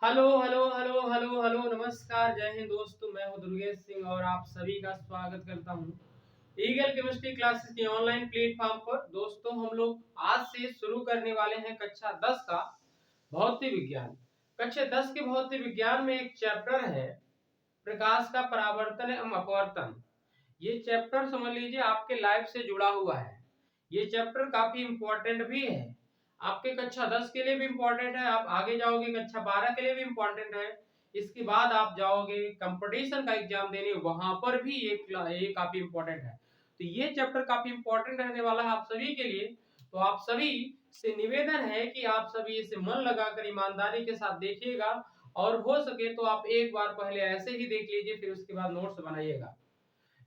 Hello hello hello hello hello नमस्कार, जय हिंद दोस्तों। मैं हूं दुर्गेश सिंह और आप सभी का स्वागत करता हूं ईगल केमिस्ट्री क्लासेस के ऑनलाइन प्लेटफॉर्म पर। दोस्तों, हम लोग आज से शुरू करने वाले हैं कक्षा 10 का भौतिक विज्ञान। कक्षा 10 के भौतिक विज्ञान में एक चैप्टर है प्रकाश का परावर्तन एवं अपवर्तन। ये चैप्टर समझ लीजिए आपके लाइफ से जुड़ा हुआ है। ये चैप्टर काफी इंपॉर्टेंट भी है, आपके कक्षा 10 के लिए भी इंपॉर्टेंट है, आप आगे जाओगे कक्षा 12 के लिए भी इंपॉर्टेंट है। इसके बाद आप जाओगे कंपटीशन का एग्जाम देने, वहां पर भी ये काफी इंपॉर्टेंट है। तो ये चैप्टर काफी इंपॉर्टेंट रहने वाला है आप सभी के लिए। तो आप सभी से निवेदन है कि आप सभी इसे मन लगाकर ईमानदारी के साथ देखिएगा, और हो सके तो आप एक बार पहले ऐसे ही देख लीजिए, फिर उसके बाद नोट्स बनाइएगा।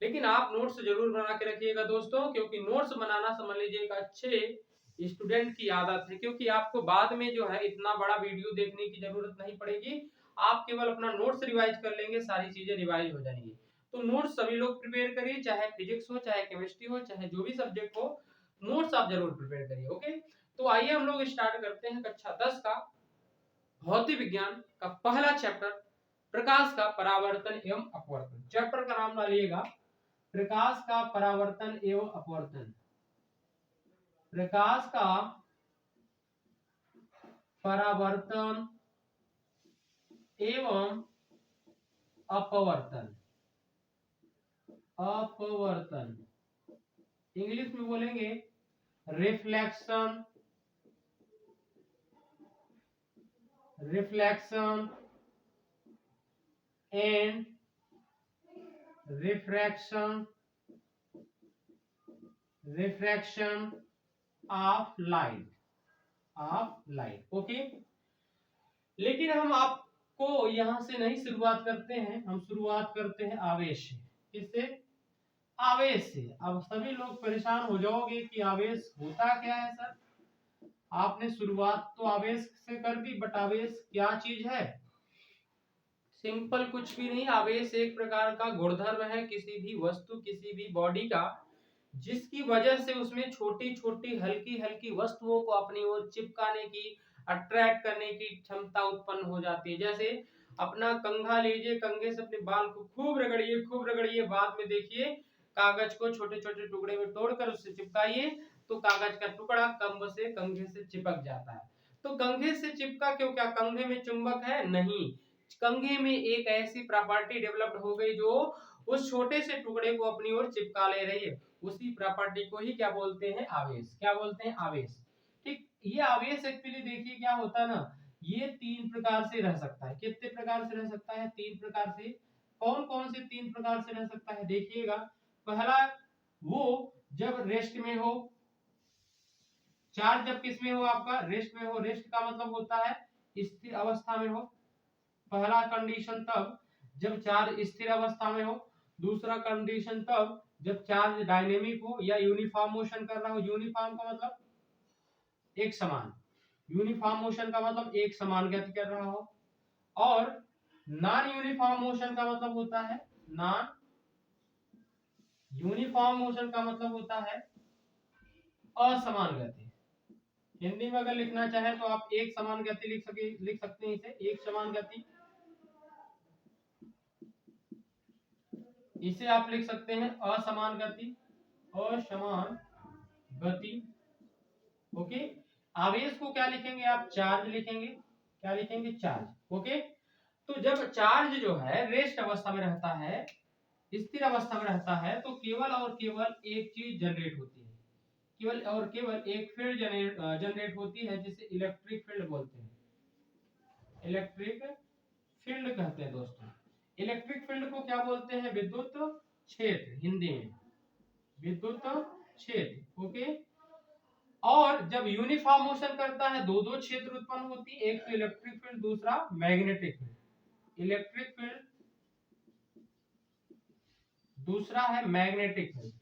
लेकिन आप नोट्स जरूर बना के रखिएगा दोस्तों, क्योंकि नोट्स बनाना समझ लीजिए एक अच्छे स्टूडेंट की आदत है। क्योंकि आपको बाद में जो है इतना बड़ा वीडियो देखने की जरूरत नहीं पड़ेगी, आप केवल अपना नोट्स रिवाइज कर लेंगे, सारी चीजें रिवाइज हो जाएंगी। तो नोट्स सभी लोग प्रिपेयर करिए, चाहे फिजिक्स हो, चाहे केमिस्ट्री हो, चाहे जो भी सब्जेक्ट हो, नोट्स आप जरूर प्रिपेयर करिए। ओके, तो आइए हम लोग स्टार्ट करते हैं कक्षा 10 का भौतिक विज्ञान का पहला चैप्टर, प्रकाश का परावर्तन एवं अपवर्तन। चैप्टर का नाम डालिएगा प्रकाश का परावर्तन एवं अपवर्तन। प्रकाश का परावर्तन एवं अपवर्तन। अपवर्तन इंग्लिश में बोलेंगे reflection, reflection and refraction, refraction of light, of light. Okay, लेकिन हम आपको यहां से नहीं शुरुआत करते हैं, हम शुरुआत करते हैं आवेश से। किससे? आवेश से। अब सभी लोग परेशान हो जाओगे कि आवेश होता क्या है सर। आपने शुरुआत तो आवेश से कर दी, बट आवेश क्या चीज है? सिंपल कुछ भी नहीं, आवेश एक प्रकार का गुणधर्म है किसी भी वस्तु, किसी भी बॉडी का, जिसकी वजह से उसमें छोटी छोटी हल्की हल्की वस्तुओं को अपनी ओर चिपकाने की, अट्रैक्ट करने की क्षमता उत्पन्न हो जाती है। जैसे अपना कंघा लीजिए, कंघे से अपने बाल को खूब रगड़िए, खूब रगड़िए, बाद में देखिए कागज को छोटे छोटे टुकड़े में तोड़कर उससे चिपकाइए, तो कागज का टुकड़ा कंघ से कंघे से चिपक जाता है। तो कंघे से चिपका क्यों? क्या कंघे में चुंबक है? नहीं, कंघे में एक ऐसी प्रॉपर्टी डेवलप्ड हो गई जो उस छोटे से टुकड़े को अपनी ओर चिपका ले रही है। उसी प्रॉपर्टी को ही क्या बोलते हैं? आवेश। क्या बोलते हैं? आवेश। ठीक, ये आवेश एक्चुअली देखिए क्या होता है ना, ये तीन प्रकार से रह सकता है। कितने प्रकार से रह सकता है? तीन प्रकार से। कौन कौन से तीन प्रकार से रह सकता है देखिएगा। पहला, वो जब रेस्ट में हो। चार्ज जब किस में हो? आपका रेस्ट में हो। रेस्ट का मतलब होता है स्थिर अवस्था में हो। पहला कंडीशन तब जब चार्ज स्थिर अवस्था में हो। दूसरा कंडीशन तब जब चार्ज डायनेमिक हो या यूनिफॉर्म मोशन कर रहा हो। यूनिफॉर्म का मतलब एक समान, यूनिफॉर्म मोशन का मतलब एक समान गति कर रहा हो। और नॉन यूनिफॉर्म मोशन का मतलब होता है, नॉन यूनिफॉर्म मोशन का मतलब होता है असमान गति। हिंदी में अगर लिखना चाहे तो आप एक समान गति लिख सकते हैं इसे, एक समान गति। इसे आप लिख सकते हैं असमान गति, असमान गति। ओके, आवेश को क्या लिखेंगे आप? चार्ज लिखेंगे। क्या लिखेंगे? चार्ज। ओके, तो जब चार्ज जो है रेस्ट अवस्था में रहता है, स्थिर अवस्था में रहता है, तो केवल और केवल एक चीज जनरेट होती है, केवल और केवल एक फील्ड जनरेट होती है, जिसे इलेक्ट्रिक फील्ड बोलते हैं। इलेक्ट्रिक फील्ड कहते हैं दोस्तों। इलेक्ट्रिक फील्ड को क्या बोलते हैं? विद्युत क्षेत्र, हिंदी में विद्युत क्षेत्र। ओके, और जब यूनिफॉर्म मोशन करता है, दो दो क्षेत्र उत्पन्न होती है, एक तो इलेक्ट्रिक फील्ड, दूसरा मैग्नेटिक फील्ड। इलेक्ट्रिक फील्ड, दूसरा है मैग्नेटिक फील्ड।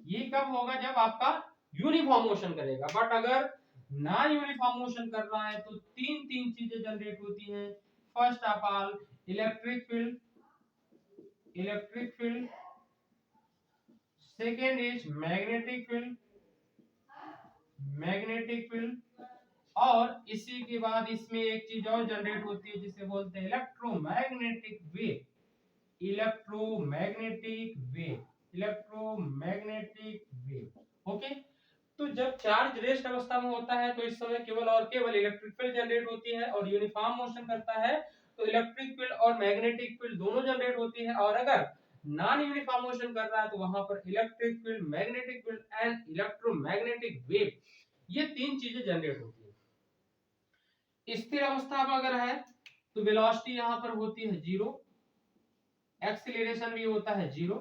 ये कब होगा? जब आपका यूनिफॉर्म मोशन करेगा। बट अगर नॉन यूनिफॉर्म मोशन कर रहा है तो तीन तीन चीजें जनरेट होती हैं। First of all electric field, electric field. Second is magnetic field, magnetic field. और इसी के बाद इसमें एक चीज और जनरेट होती है जिसे बोलते हैं electromagnetic wave. Electromagnetic wave, electromagnetic wave. Okay, तो जब चार्ज रेस्ट अवस्था में होता है तो इस समय केवल और केवल इलेक्ट्रिक फील्ड जनरेट होती है, और यूनिफॉर्म मोशन करता है तो इलेक्ट्रिक फील्ड और मैग्नेटिक फील्ड दोनों जनरेट होती है। और अगर नॉन यूनिफॉर्म मोशन कर रहा है तो वहां पर electric field, magnetic field and electromagnetic wave, ये तीन चीजें जनरेट होती है। स्थिर अवस्था में अगर है तो वेलोसिटी यहां पर होती है 0, एक्सीलरेशन भी होता है 0।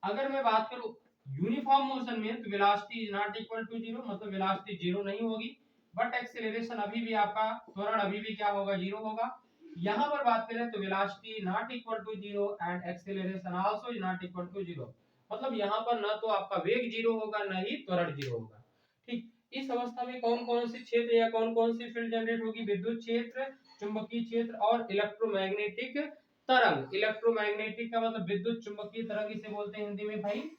अगर मैं बात करूं यूनिफॉर्म मोशन में तो velocity is not equal to 0, मतलब वेलोसिटी 0 नहीं होगी, बट एक्सीलरेशन अभी भी आपका त्वरण अभी भी क्या होगा, 0 होगा। यहां पर बात करें तो velocity not equal to 0 and acceleration also is not equal to 0, मतलब यहां पर ना तो आपका वेग 0 होगा ना ही त्वरण 0 होगा। ठीक, इस अवस्था में कौन कौन से क्षेत्र या कौन कौन सी फील्ड जनरेट होगी, विद्युत क्षेत्र, चुंबकीय क्षेत्र और इलेक्ट्रोमैग्नेटिक तरंग। इलेक्ट्रोमैग्नेटिक का मतलब विद्युत चुंबकीय तरंग इसे बोलते हैं हिंदी में भाई,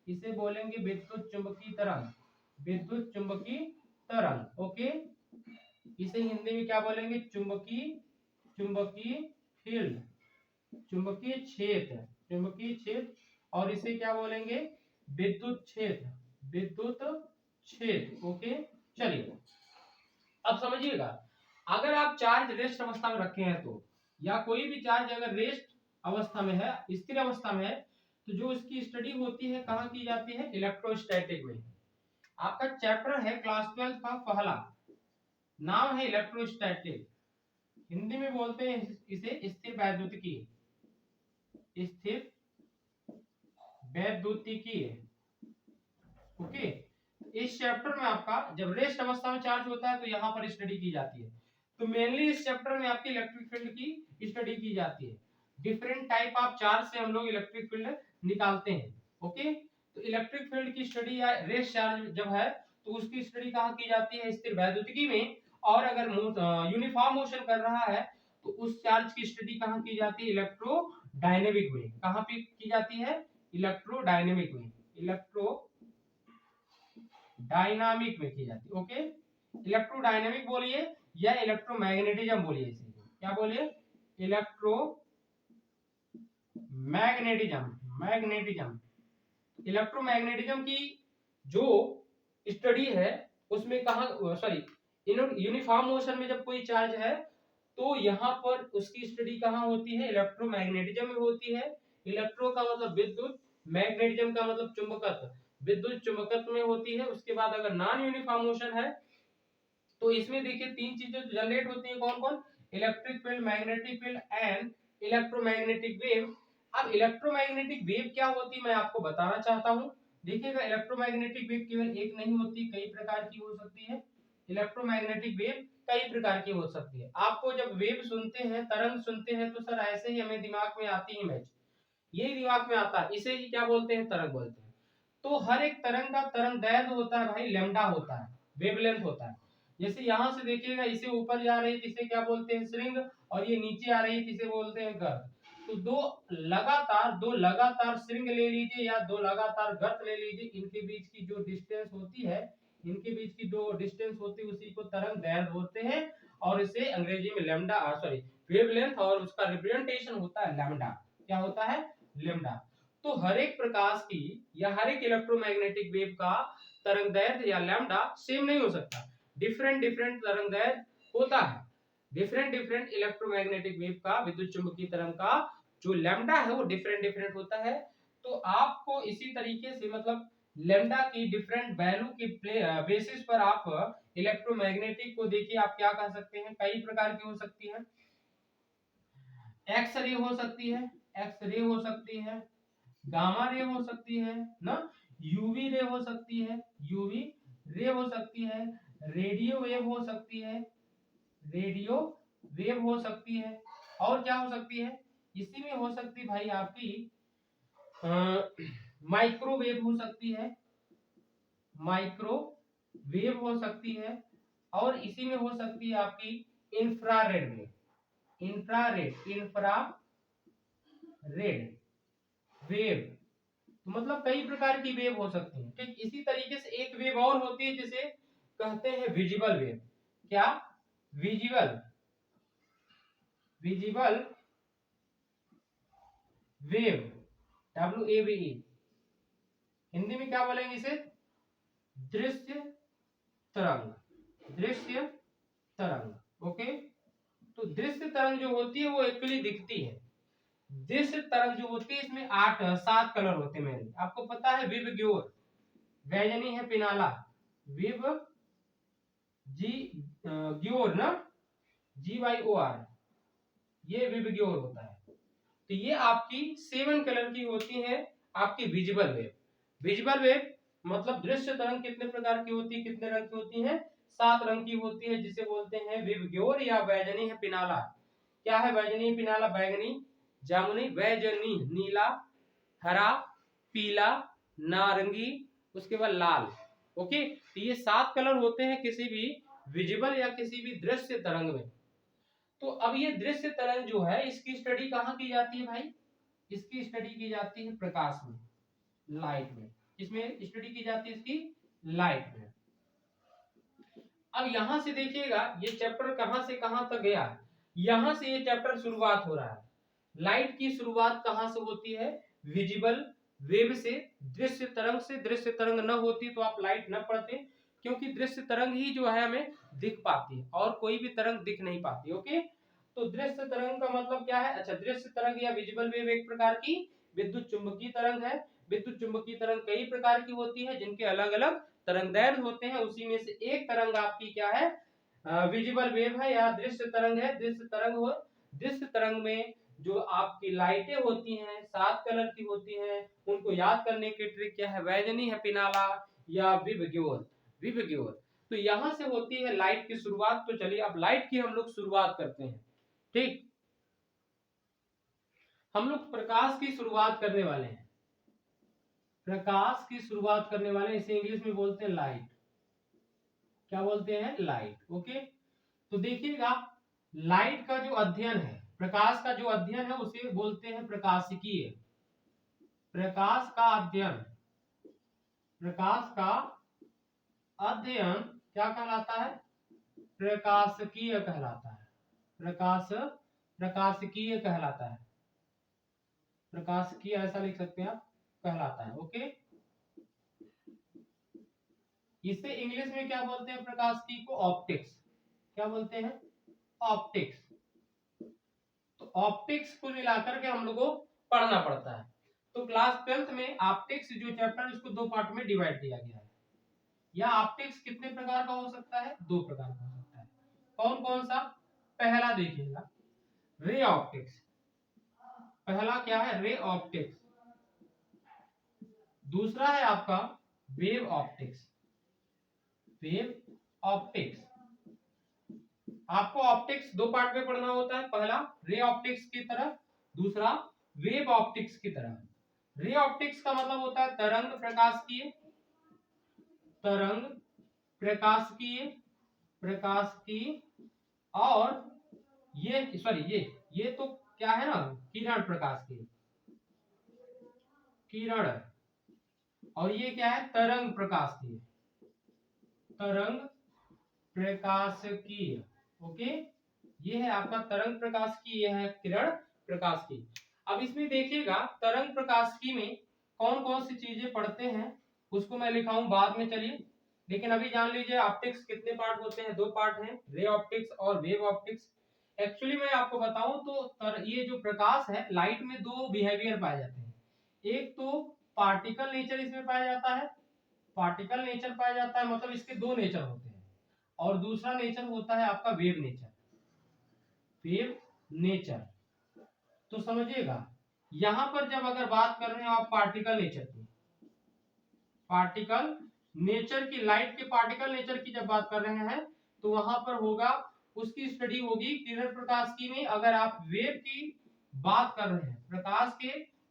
इसे बोलेंगे विद्युत चुंबकीय तरंग, विद्युत चुंबकीय तरंग। ओके, इसे हिंदी में क्या बोलेंगे, चुंबकीय, चुंबकीय फील्ड, चुंबकीय क्षेत्र, चुंबकीय क्षेत्र, और इसे क्या बोलेंगे, विद्युत क्षेत्र, विद्युत क्षेत्र। ओके, चलिए अब समझिएगा, अगर आप चार्ज रेस्ट अवस्था में रखे हैं तो, या कोई भी चार्ज अगर रेस्ट अवस्था में है, स्थिर अवस्था में है, तो जो उसकी स्टडी होती है कहाँ की जाती है, इलेक्ट्रोस्टैटिक में। आपका चैप्टर है क्लास 12 का पहला, नाम है इलेक्ट्रोस्टैटिक, हिंदी में बोलते हैं इसे स्थिर वैद्युतिकी, स्थिर वैद्युतिकी। ओके, इस चैप्टर में आपका जब रेस्ट अवस्था में चार्ज होता है तो यहाँ पर स्टडी की जाती है। तो मेनली इस चैप्टर में आपकी इलेक्ट्रिक फील्ड की स्टडी की जाती है। डिफरेंट टाइप ऑफ चार्ज से हम लोग इलेक्ट्रिक फील्ड निकालते हैं। ओके, तो इलेक्ट्रिक फील्ड की स्टडी या रेस्ट चार्ज जब है तो उसकी स्टडी कहाँ की जाती है, स्थिर वैद्युतिकी में। और अगर यूनिफॉर्म मोशन कर रहा है तो उस चार्ज की स्टडी कहाँ की जाती है, इलेक्ट्रोडायनेमिक में। कहाँ पे की जाती है, इलेक्ट्रोडायनेमिक में, इलेक्ट्रो डायनामिक में की जाती है। ओके, इलेक्ट्रोडायनेमिक बोलिए या इलेक्ट्रोमैग्नेटिज्म बोलिए, इसे क्या बोलिए, इलेक्ट्रो मैग्नेटिज्म, मैग्नेटिज्म। इलेक्ट्रोमैग्नेटिज्म की जो स्टडी है उसमें कहा, सॉरी, यूनिफॉर्म मोशन में जब कोई चार्ज है तो यहाँ पर उसकी स्टडी कहाँ होती है, इलेक्ट्रोमैग्नेटिज्म में होती है। इलेक्ट्रो का मतलब विद्युत, मैग्नेटिज्म का मतलब चुंबकत्व, विद्युत चुंबकत्व में होती है। उसके बाद अगर नॉन यूनिफॉर्म मोशन है तो इसमें देखिए तीन चीजें जनरेट होती है, कौन कौन, electric field, magnetic field and electromagnetic wave. अब इलेक्ट्रोमैग्नेटिक वेव क्या होती है मैं आपको बताना चाहता हूँ। देखिएगा, इलेक्ट्रोमैग्नेटिक वेव केवल एक नहीं होती, कई प्रकार की हो सकती है। इलेक्ट्रोमैग्नेटिक वेव कई प्रकार की हो सकती है। आपको जब वेव सुनते हैं, तरंग सुनते हैं, तो सर ऐसे ही हमें दिमाग में आती है इमेज, यही दिमाग में आता है, इसे ही क्या बोलते हैं, तरंग बोलते हैं। तो हर एक तरंग का तरंग दैर्घ्य होता है भाई, लैम्डा होता है, वेवलेंथ होता है। जैसे यहां से देखिएगा, इसे ऊपर जा रही है इसे क्या बोलते हैं, श्रिंग, और ये नीचे आ रही है इसे बोलते हैं गर्त। तो दो लगातार श्रिंग ले लीजिए या दो लगातार गर्त ले लीजिए, इनके बीच की जो डिस्टेंस होती है, इनके बीच की जो डिस्टेंस होती है उसी को तरंग दैर्घ्य बोलते हैं, और इसे अंग्रेजी में लैम्डा, सॉरी, वेवलेंथ, और उसका रिप्रेजेंटेशन होता है लैम्डा। क्या होता है, लैम्डा। तो हर एक प्रकाश की या हर एक इलेक्ट्रोमैग्नेटिक वेव का तरंगदैर्घ्य या लैम्डा सेम नहीं हो सकता, डिफरेंट डिफरेंट तरंगदैर्घ्य होता है। डिफरेंट डिफरेंट इलेक्ट्रोमैग्नेटिक वेव का, विद्युत चुंबकीय तरंग का जो लैम्डा है वो डिफरेंट डिफरेंट होता है। तो आपको इसी तरीके से मतलब लैम्डा की डिफरेंट वैल्यू के बेसिस पर आप इलेक्ट्रोमैग्नेटिक को देखिए, आप क्या कह सकते हैं, कई प्रकार की हो सकती है। एक्स रे हो सकती है, एक्स रे हो सकती है, गामा रे हो सकती है ना, यूवी रे हो सकती है, यूवी रे हो सकती है, रेडियो वेव हो सकती है, रेडियो वेव हो सकती है, और क्या हो सकती है, इसी में हो सकती भाई आपकी माइक्रोवेव हो सकती है, माइक्रोवेव हो सकती है, और इसी में हो सकती है आपकी infrared wave, infrared, infrared wave. तो मतलब कई प्रकार की वेव हो सकती है। ठीक, इसी तरीके से एक वेव और होती है जिसे कहते हैं विजिबल वेव। क्या विजिबल वेव, WAVE, हिंदी में क्या बोलेंगे इसे, दृश्य तरंग, दृश्य तरंग। ओके, तो दृश्य तरंग जो होती है वो एक्चुअली दिखती है। दृश्य तरंग जो होती है इसमें 7 कलर होते हैं मेरे, आपको पता है, विबग्योर, बैगनी है पिनाला, विब जी ग्योर ना, GYOR, ये विबग्योर होता है। तो ये आपकी 7 कलर की होती है आपकी विजिबल वेव। विजिबल वेव मतलब दृश्य तरंग कितने प्रकार की होती है, कितने रंग की होती है, 7 रंग की होती है, जिसे बोलते हैं विबग्योर या बैगनी है पिनाला। क्या है बैगनी पिनाला, बैगनी, जामुनी, बैगनी नीला, हरा, पीला, नारंगी, उसके बाद लाल। ओके, तो ये 7 कलर होते हैं किसी भी विजिबल या किसी भी दृश्य तरंग में। तो अब ये दृश्य तरंग जो है इसकी स्टडी कहाँ की जाती है भाई, इसकी स्टडी की जाती है प्रकाश में, लाइट में। इसमें स्टडी की जाती है इसकी लाइट में। अब यहां से देखिएगा ये चैप्टर कहां से कहां तक गया, यहां से ये चैप्टर शुरुआत हो रहा है। लाइट की शुरुआत कहां से होती है, विजिबल वेव से, दृश्य तरंग से। दृश्य तरंग न होती तो आप लाइट न पढ़ते, क्योंकि दृश्य तरंग ही जो है हमें दिख पाती है और कोई भी तरंग दिख नहीं पाती। ओके, तो दृश्य तरंग का मतलब क्या है, अच्छा, दृश्य तरंग या विजिबल वेव एक प्रकार की विद्युत चुंबकीय तरंग है। विद्युत चुंबकीय तरंग कई प्रकार की होती है जिनके अलग अलग तरंगदैर्घ्य होते हैं, उसी में से एक तरंग आपकी क्या है, विजिबल वेव है या दृश्य तरंग है। दृश्य तरंग हो, दृश्य तरंग में जो आपकी लाइटें होती हैं 7 कलर की होती हैं, उनको याद करने की ट्रिक क्या है, बैगनी है पिनाला या विबग्योर, विबग्योर। तो यहां से होती है लाइट की शुरुआत। तो चलिए अब लाइट की हम लोग शुरुआत करते हैं। ठीक, हम लोग प्रकाश की शुरुआत करने वाले हैं, प्रकाश की शुरुआत करने वाले, इसे इंग्लिश में बोलते हैं लाइट। क्या बोलते हैं, लाइट। ओके, तो देखिएगा लाइट का जो अध्ययन है, प्रकाश का जो अध्ययन है उसे बोलते हैं प्रकाशिकीय। प्रकाश का अध्ययन, प्रकाश का अध्ययन क्या कहलाता है, प्रकाशिकीय कहलाता है। प्रकाशिकीय कहलाता है, प्रकाशिकीय ऐसा लिख सकते हैं आप, कहलाता है। ओके, इसे इंग्लिश में क्या बोलते हैं प्रकाशिकी को, ऑप्टिक्स। क्या बोलते हैं, ऑप्टिक्स। तो ऑप्टिक्स को मिलाकर के हम लोग को पढ़ना पड़ता है। तो क्लास 12th में ऑप्टिक्स जो चैप्टर इसको 2 पार्ट में डिवाइड किया गया है। या ऑप्टिक्स कितने प्रकार का हो सकता है, 2 प्रकार का हो सकता है। कौन कौन सा, पहला देखिएगा रे ऑप्टिक्स, पहला क्या है, रे ऑप्टिक्स। दूसरा है आपका वेव ऑप्टिक्स, वेव ऑप्टिक्स। आपको ऑप्टिक्स 2 पार्ट में पढ़ना होता है, पहला रे ऑप्टिक्स की तरह, दूसरा वेव ऑप्टिक्स की तरह। रे ऑप्टिक्स का मतलब होता है तरंग प्रकाशिकीय, तरंग प्रकाशिकीय, प्रकाशिकीय। और ये सॉरी ये तो क्या है ना, किरण प्रकाशिकीय, किरण। और ये क्या है, तरंग प्रकाशिकीय, तरंग प्रकाशिकीय। ओके, ये है आपका तरंग प्रकाशिकी, यह है किरण प्रकाशिकी। अब इसमें देखिएगा तरंग प्रकाशिकी में कौन कौन सी चीजें पढ़ते हैं उसको मैं लिखाऊं बाद में, चलिए। लेकिन अभी जान लीजिए ऑप्टिक्स कितने पार्ट होते हैं, 2 पार्ट हैं, रे ऑप्टिक्स और वेव ऑप्टिक्स। एक्चुअली मैं आपको बताऊं तो ये जो प्रकाश है, लाइट में 2 बिहेवियर पाए जाते हैं। एक तो पार्टिकल नेचर इसमें पाया जाता है, पार्टिकल नेचर पाया जाता है, मतलब इसके 2 नेचर होते हैं। और दूसरा नेचर होता है आपका वेव नेचर, वेव नेचर। तो समझिएगा यहां पर जब अगर बात कर रहे हैं आप पार्टिकल नेचर की, पार्टिकल नेचर की, लाइट के पार्टिकल नेचर की जब बात कर रहे हैं तो वहां पर होगा, उसकी स्टडी होगी किरण प्रकाशिकी में। अगर आप वेव की बात कर रहे हैं, प्रकाश के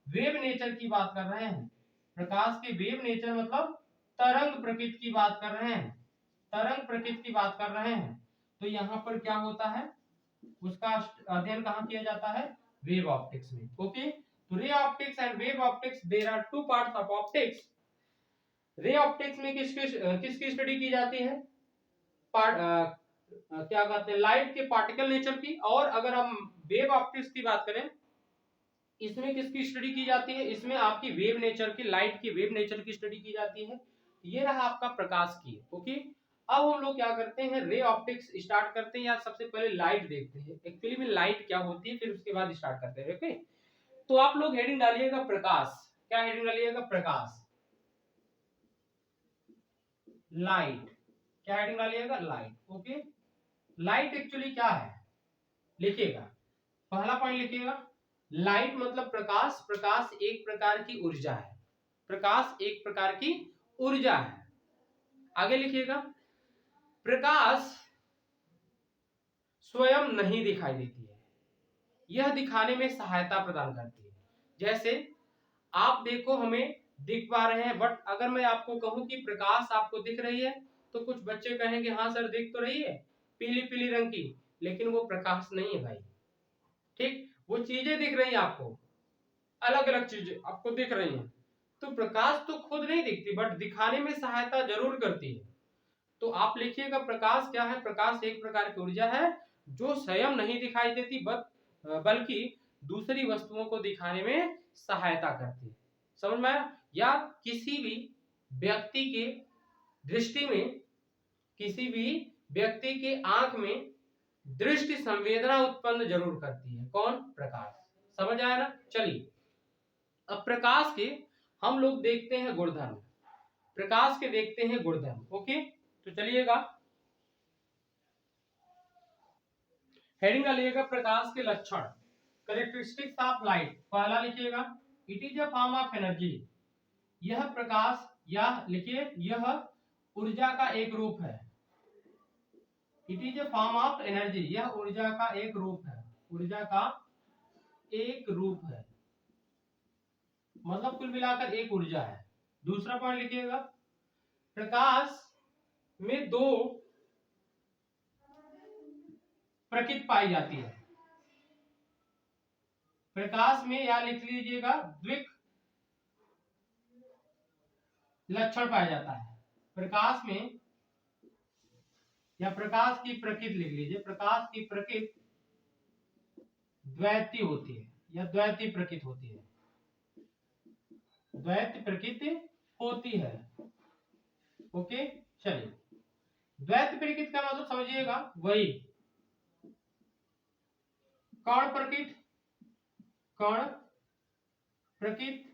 वेव नेचर की बात कर रहे हैं, प्रकाश के वेव नेचर मतलब तरंग प्रकृति की बात कर रहे हैं, तरंग प्रकृति की बात कर रहे हैं, तो यहाँ पर क्या होता है, उसका अध्ययन कहाँ किया जाता है, वेव ऑप्टिक्स में। ओके, तो ray optics and wave optics, there are 2 parts of optics. Ray optics में किसकी स्टडी की जाती है, क्या कहते हैं, लाइट के पार्टिकल नेचर की। और अगर हम वेव ऑप्टिक्स की बात करें, इसमें किसकी स्टडी की जाती है, इसमें आपकी वेव नेचर की, लाइट की वेव नेचर की स्टडी की जाती है। ये रहा आपका प्रकाश की। ओके, अब हम लोग क्या करते हैं, रे ऑप्टिक्स स्टार्ट करते हैं, या सबसे पहले लाइट देखते हैं एक्चुअली में लाइट क्या होती है, फिर उसके बाद स्टार्ट करते हैं। ओके, तो आप लोग हेडिंग डालिएगा प्रकाश। क्या हेडिंग डालिएगा, प्रकाश, लाइट। क्या हेडिंग डालिएगा, लाइट। ओके, लाइट एक्चुअली क्या है, लिखिएगा, पहला पॉइंट लिखिएगा, लाइट मतलब प्रकाश। प्रकाश एक प्रकार की ऊर्जा है, प्रकाश एक प्रकार की ऊर्जा है। आगे लिखिएगा, प्रकाश स्वयं नहीं दिखाई देती है, यह दिखाने में सहायता प्रदान करती है। जैसे आप देखो, हमें दिख पा रहे हैं, बट अगर मैं आपको कहूं कि प्रकाश आपको दिख रही है, तो कुछ बच्चे कहेंगे हाँ सर दिख तो रही है, पीली पीली रंग की, लेकिन वो प्रकाश नहीं है भाई। ठीक, वो चीजें दिख रही हैं आपको, अलग अलग चीजें आपको दिख रही हैं। तो प्रकाश तो खुद नहीं दिखती, बट दिखाने में सहायता जरूर करती है। तो आप लिखिएगा, प्रकाश क्या है, प्रकाश एक प्रकार की ऊर्जा है जो स्वयं नहीं दिखाई देती, बल्कि दूसरी वस्तुओं को दिखाने में सहायता करती है। समझ में आया? या किसी भी व्यक्ति के दृष्टि में, किसी भी व्यक्ति के आंख में दृष्टि संवेदना उत्पन्न जरूर करती है। कौन? प्रकाश। समझ आया ना? चलिए, अब प्रकाश के हम लोग देखते हैं गुणधर्म, प्रकाश के देखते हैं गुणधर्म। ओके, तो चलिएगा, हेडिंग डालिएगा, प्रकाश के लक्षण, कैरेक्टरिस्टिक्स ऑफ लाइट। पहला लिखिएगा, it is a form of energy, यह प्रकाश, यह लिखिए, यह ऊर्जा का एक रूप है। It is a form of energy, यह ऊर्जा का एक रूप है, ऊर्जा का एक रूप है, मतलब कुल मिलाकर एक ऊर्जा है। दूसरा पॉइंट लिखिएगा, प्रकाश में दो प्रकृति पाई जाती है, प्रकाश में, या लिख लीजिएगा, द्विक लक्षण पाया जाता है प्रकाश में, या प्रकाश की प्रकृति लिख लीजिए, प्रकाश की प्रकृति द्वैती होती है, या द्वैती प्रकृति होती है, द्वैत प्रकृति होती है। ओके, चलिए, द्वैत प्रकृति का मतलब समझिएगा, वही कण प्रकृति, कण प्रकृति,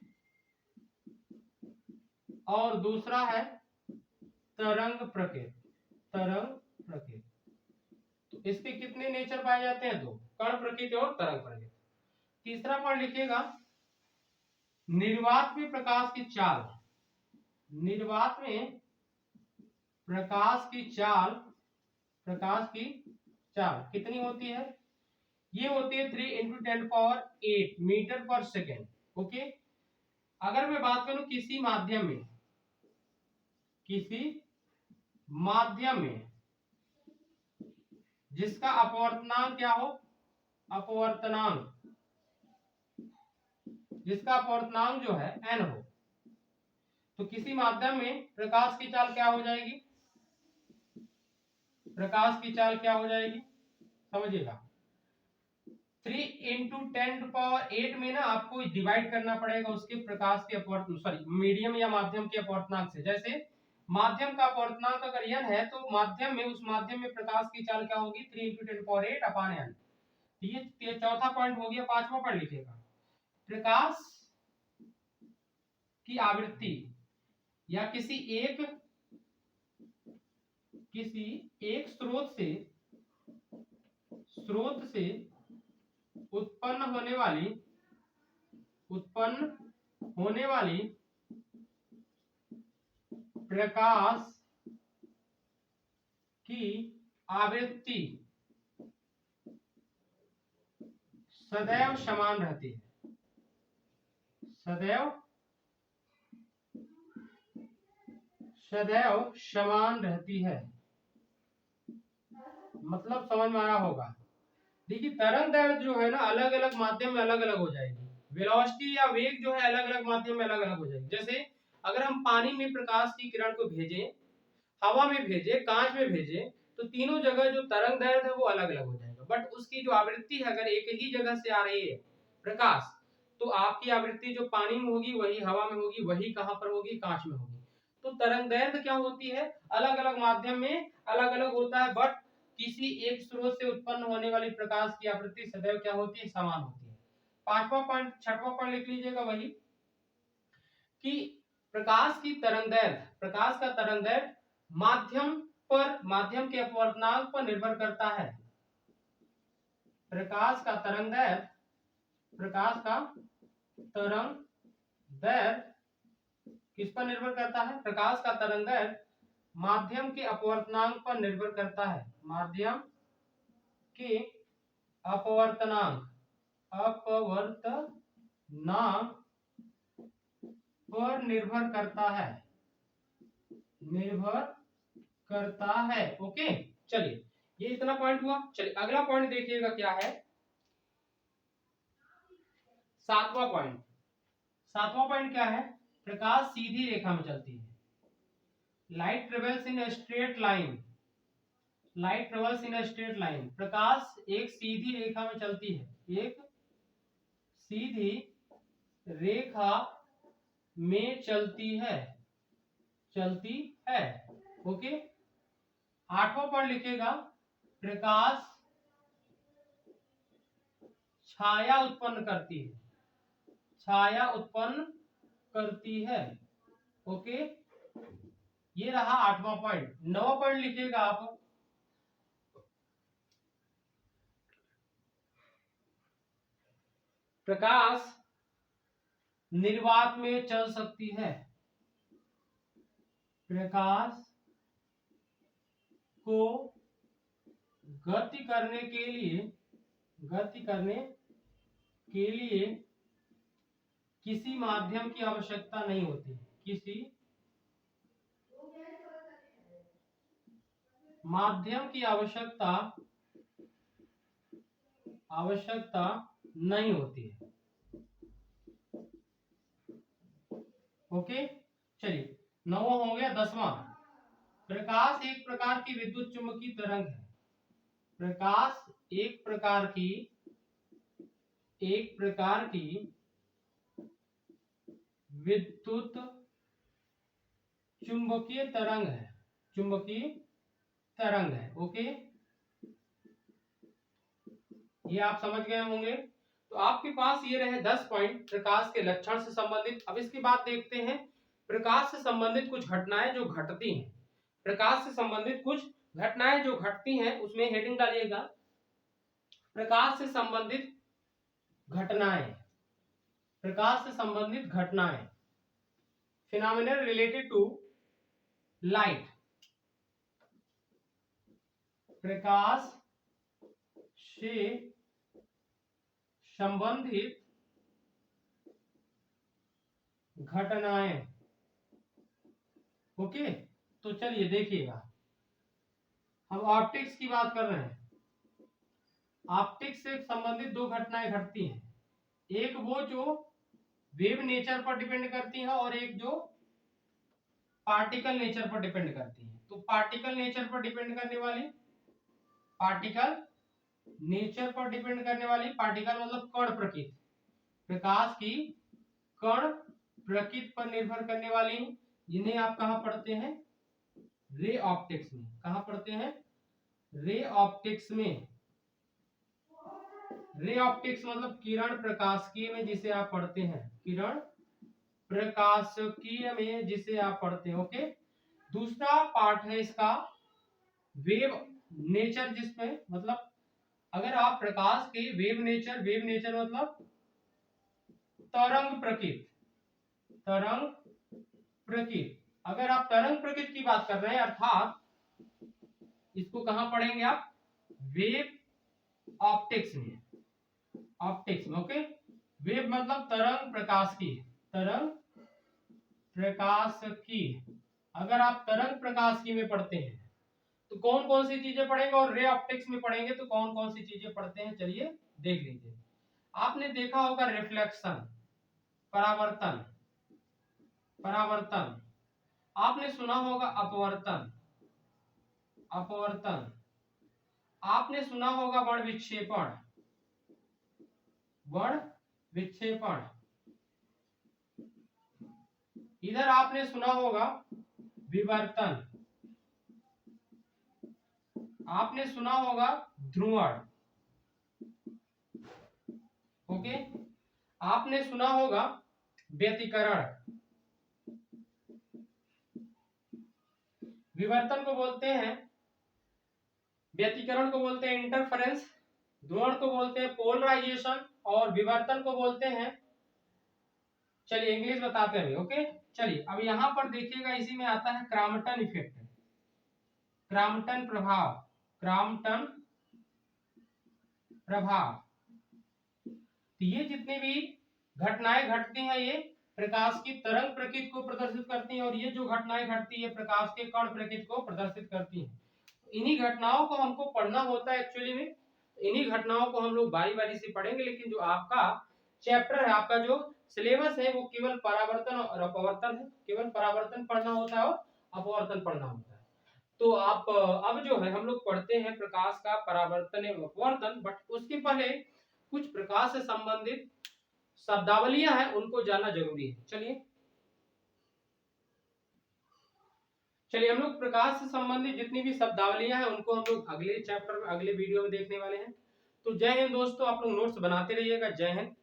और दूसरा है तरंग प्रकृति, तरंग प्रकृति। तो इसके कितने नेचर पाए जाते हैं? दो, कण प्रकृति और तरंग प्रकृति। तीसरा पॉइंट लिखिएगा, निर्वात में प्रकाश की चाल, निर्वात में प्रकाश की चाल, प्रकाश की चाल कितनी होती है? ये होती है 3 × 10⁸ मीटर पर सेकेंड। ओके, अगर मैं बात करूं किसी माध्यम में, किसी माध्यम में जिसका अपवर्तनांक क्या हो, अपवर्तनांक, जिसका अपवर्तनांक जो है n हो, तो किसी माध्यम में प्रकाश की चाल क्या हो जाएगी, प्रकाश की चाल क्या हो जाएगी, समझिएगा, 3 × 10⁸ में ना आपको डिवाइड करना पड़ेगा उसके प्रकाश के मीडियम या माध्यम के अपवर्तनांक से। जैसे माध्यम का अपवर्तनांक अगर n है, तो माध्यम में, उस माध्यम में प्रकाश की चाल क्या होगी, 3 × 10⁸ n। ये चौथा पॉइंट हो गया। पांचवा पॉइंट लिखिएगा, प्रकाश की आवृत्ति, या किसी एक स्रोत से उत्पन्न होने वाली प्रकाश की आवृत्ति सदैव समान रहती है, सदैव समान रहती है। मतलब समझ में आया होगा। देखिए, तरंग दैर्घ्य जो है ना, अलग अलग माध्यम में अलग अलग हो जाएगी, वेलोसिटी या वेग जो है अलग अलग माध्यम में अलग अलग हो जाएगी। जैसे अगर हम पानी में प्रकाश की किरण को भेजें, हवा में भेजें, कांच में भेजें, तो तीनों जगह जो तरंग दैर्ध्य है वो अलग अलग हो जाएगा, बट उसकी जो आवृत्ति है अगर एक ही जगह से आ रही है प्रकाश, तो आपकी आवृत्ति जो पानी में होगी वही हवा में होगी, वही कहां पर होगी, कांच में होगी। तो तरंग दैर्ध्य क्या होती है, अलग अलग माध्यम में अलग अलग होता है, बट किसी एक स्रोत से उत्पन्न होने वाली प्रकाश की आवृत्ति सदैव क्या होती है, समान होती है। पांचवा पॉइंट, छठवां पॉइंट लिख लीजिएगा वही कि प्रकाश की तरंगदैर्घ्य, प्रकाश का तरंगदैर्घ्य माध्यम पर, माध्यम के अपवर्तनांक पर निर्भर करता है। प्रकाश का तरंगदैर्घ्य, प्रकाश का तरंगदैर्घ्य किस पर निर्भर करता है, प्रकाश का तरंगदैर्घ्य माध्यम के अपवर्तनांक पर निर्भर करता है। माध्यम के अपवर्तनांक, अपवर्तनांक पर निर्भर करता है, निर्भर करता है। ओके, चलिए ये इतना पॉइंट हुआ। चलिए अगला पॉइंट देखिएगा क्या है, सातवां पॉइंट। सातवां पॉइंट क्या है, प्रकाश सीधी रेखा में चलती है। Light travels in straight line, light travels in straight line, प्रकाश एक सीधी रेखा में चलती है, एक सीधी रेखा में चलती है, चलती है। ओके, आठवां पॉइंट लिखेगा, प्रकाश छाया उत्पन्न करती है, छाया उत्पन्न करती है। ओके, ये रहा आठवां पॉइंट। नौवां पॉइंट लिखिएगा आप, प्रकाश निर्वात में चल सकती है, प्रकाश को गति करने के लिए, गति करने के लिए किसी माध्यम की आवश्यकता नहीं होती, किसी माध्यम की आवश्यकता नहीं होती है। ओके, चलिए नौवां हो गया। दसवां, प्रकाश एक प्रकार की विद्युत चुम्बकीय तरंग है। प्रकाश एक प्रकार की विद्युत चुंबकीय तरंग है, चुंबकीय तरंग है। ओके, ये आप समझ गए होंगे। तो आपके पास ये रहे 10 पॉइंट प्रकाश के लक्षण से संबंधित। अब इसके बाद देखते हैं प्रकाश से संबंधित कुछ घटनाएं जो घटती हैं। प्रकाश से संबंधित कुछ घटनाएं जो घटती हैं, उसमें हेडिंग डालिएगा, प्रकाश से संबंधित घटनाएं, प्रकाश से संबंधित घटनाएं, फिनोमेना रिलेटेड टू लाइट, प्रकाश से संबंधित घटनाएं। ओके, तो चलिए देखिएगा, हम ऑप्टिक्स की बात कर रहे हैं। ऑप्टिक्स से संबंधित दो घटनाएं घटती हैं, एक वो जो वेव नेचर पर डिपेंड करती है और एक जो पार्टिकल नेचर पर डिपेंड करती है। तो पार्टिकल नेचर पर डिपेंड करने वाली, पार्टिकल नेचर पर डिपेंड करने वाली, पार्टिकल मतलब कण प्रकृति, प्रकाश की कण प्रकृति पर निर्भर करने वाली, जिन्हें आप कहां पढ़ते हैं, रे ऑप्टिक्स में। कहां पढ़ते हैं, रे ऑप्टिक्स में। रे ऑप्टिक्स मतलब किरण प्रकाशिकी में, जिसे आप पढ़ते हैं, किरण प्रकाशिकी में जिसे आप पढ़ते हैं। ओके, दूसरा पार्ट है इसका वेव नेचर, जिसमें मतलब अगर आप प्रकाश के वेव नेचर, वेव नेचर मतलब तरंग प्रकृति, तरंग प्रकृति, अगर आप तरंग प्रकृति की बात कर रहे हैं, अर्थात इसको कहां पढ़ेंगे आप, वेव ऑप्टिक्स में, ऑप्टिक्स में। ओके, वेव मतलब तरंग प्रकाश की, तरंग प्रकाश की। अगर आप तरंग प्रकाश की में पढ़ते हैं तो कौन कौन सी चीजें पढ़ेंगे, और रे ऑप्टिक्स में पढ़ेंगे तो कौन कौन सी चीजें पढ़ते हैं, चलिए देख लीजिए। आपने देखा होगा रिफ्लेक्शन, परावर्तन, परावर्तन, आपने सुना होगा अपवर्तन, अपवर्तन। आपने सुना होगा वर्ण विक्षेपण, वर्ण विक्षेपण। इधर आपने सुना होगा विवर्तन, आपने सुना होगा ध्रुवण। ओके, आपने सुना होगा व्यतिकरण। विवर्तन को बोलते हैं, व्यतिकरण को बोलते हैं इंटरफेरेंस, ध्रुवण को बोलते हैं पोलराइजेशन, और विवर्तन को बोलते हैं, चलिए इंग्लिश बताते हैं। ओके, चलिए अब यहां पर देखिएगा, इसी में आता है क्रॉम्पटन इफेक्ट, क्रॉम्पटन प्रभाव, क्रॉम्पटन प्रभाव। तो ये जितनी भी घटनाएं घटती हैं ये प्रकाश की तरंग प्रकृति को प्रदर्शित करती हैं, और ये जो घटनाएं घटती है प्रकाश के कण प्रकृति को प्रदर्शित करती हैं। इन्हीं घटनाओं को हमको पढ़ना होता है एक्चुअली में, इन्हीं घटनाओं को हम लोग बारी बारी से पढ़ेंगे, लेकिन जो आपका चैप्टर है, आपका जो सिलेबस है, वो केवल परावर्तन और अपवर्तन है, केवल परावर्तन पढ़ना होता है और अपवर्तन पढ़ना होता है। तो आप अब जो है हम लोग पढ़ते हैं प्रकाश का परावर्तन एवं अपवर्तन, बट उसके पहले कुछ प्रकाश से संबंधित शब्दावलियां हैं, उनको जानना जरूरी है। चलिए हम लोग प्रकाश से संबंधित जितनी भी शब्दावलियां हैं उनको हम लोग अगले चैप्टर में, अगले वीडियो में देखने वाले हैं। तो जय हिंद दोस्तों, आप लोग नोट्स बनाते रहिएगा। जय हिंद।